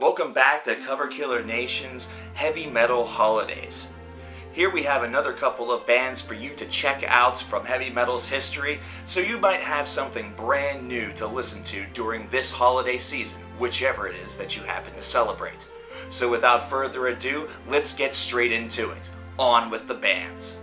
Welcome back to Cover Killer Nation's Heavy Metal Holidays. Here we have another couple of bands for you to check out from heavy metal's history, so you might have something brand new to listen to during this holiday season, whichever it is that you happen to celebrate. So without further ado, let's get straight into it. On with the bands.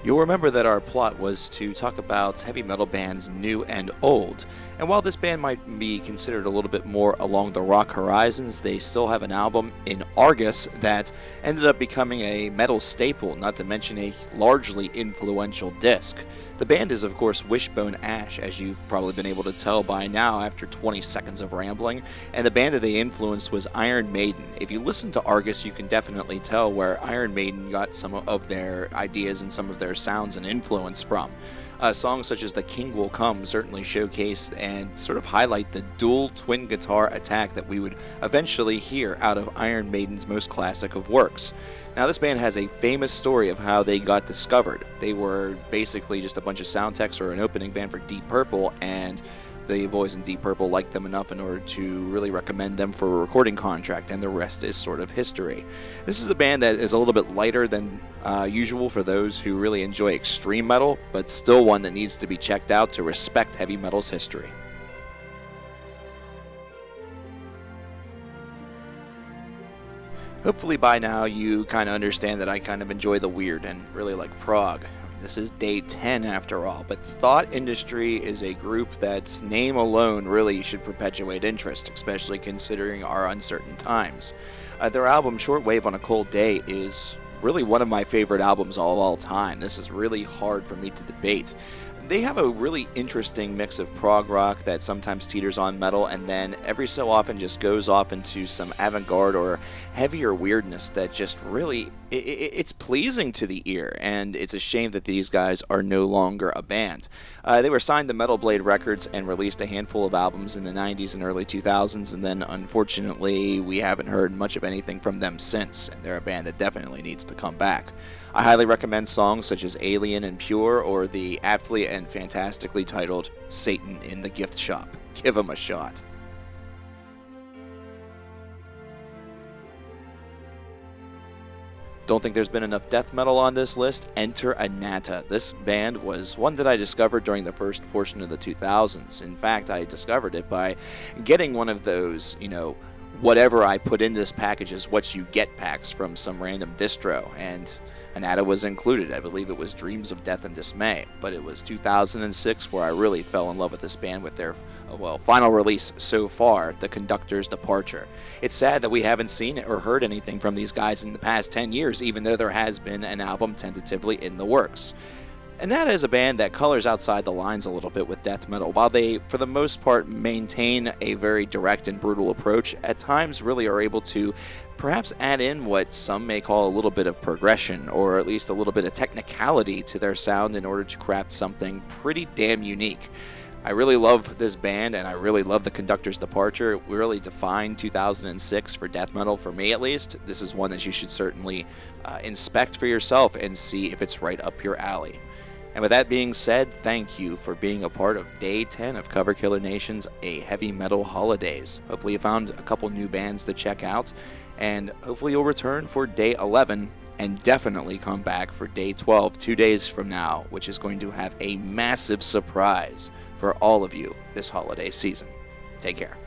You'll remember that our plot was to talk about heavy metal bands new and old, and while this band might be considered a little bit more along the rock horizons, they still have an album in Argus that ended up becoming a metal staple, not to mention a largely influential disc. The band is, of course, Wishbone Ash, as you've probably been able to tell by now after 20 seconds of rambling, and the band that they influenced was Iron Maiden. If you listen to Argus, you can definitely tell where Iron Maiden got some of their ideas and some of their sounds and influence from. Songs such as The King Will Come certainly showcase and sort of highlight the dual twin guitar attack that we would eventually hear out of Iron Maiden's most classic of works. Now, this band has a famous story of how they got discovered. They were basically just a bunch of sound techs or an opening band for Deep Purple, and the boys in Deep Purple liked them enough in order to really recommend them for a recording contract, and the rest is sort of history. This is a band that is a little bit lighter than usual for those who really enjoy extreme metal, but still one that needs to be checked out to respect heavy metal's history. Hopefully by now you kind of understand that I kind of enjoy the weird and really like prog. This is day 10 after all, but Thought Industry is a group that's name alone really should perpetuate interest, especially considering our uncertain times. Their album Shortwave on a Cold Day is really one of my favorite albums of all time. This is really hard for me to debate. They have a really interesting mix of prog rock that sometimes teeters on metal and then every so often just goes off into some avant-garde or heavier weirdness that just really, it's pleasing to the ear, and it's a shame that these guys are no longer a band. They were signed to Metal Blade Records and released a handful of albums in the 90s and early 2000s, and then unfortunately we haven't heard much of anything from them since, and they're a band that definitely needs to come back. I highly recommend songs such as Alien and Pure or the aptly and fantastically titled Satan in the Gift Shop. Give them a shot. Don't think there's been enough death metal on this list? Enter Anata. This band was one that I discovered during the first portion of the 2000s. In fact, I discovered it by getting one of those, whatever I put in this package is what you get packs from some random distro, and Anata was included. I believe it was Dreams of Death and Dismay, but it was 2006 where I really fell in love with this band with their, final release so far, The Conductor's Departure. It's sad that we haven't seen or heard anything from these guys in the past 10 years, even though there has been an album tentatively in the works. Anata is a band that colors outside the lines a little bit with death metal. While they, for the most part, maintain a very direct and brutal approach, at times really are able to perhaps add in what some may call a little bit of progression, or at least a little bit of technicality to their sound in order to craft something pretty damn unique. I really love this band, and I really love The Conductor's Departure. It really defined 2006 for death metal, for me at least. This is one that you should certainly inspect for yourself and see if it's right up your alley. And with that being said, thank you for being a part of Day 10 of Cover Killer Nation's A Heavy Metal Holidays. Hopefully you found a couple new bands to check out, and hopefully you'll return for Day 11, and definitely come back for Day 12, 2 days from now, which is going to have a massive surprise for all of you this holiday season. Take care.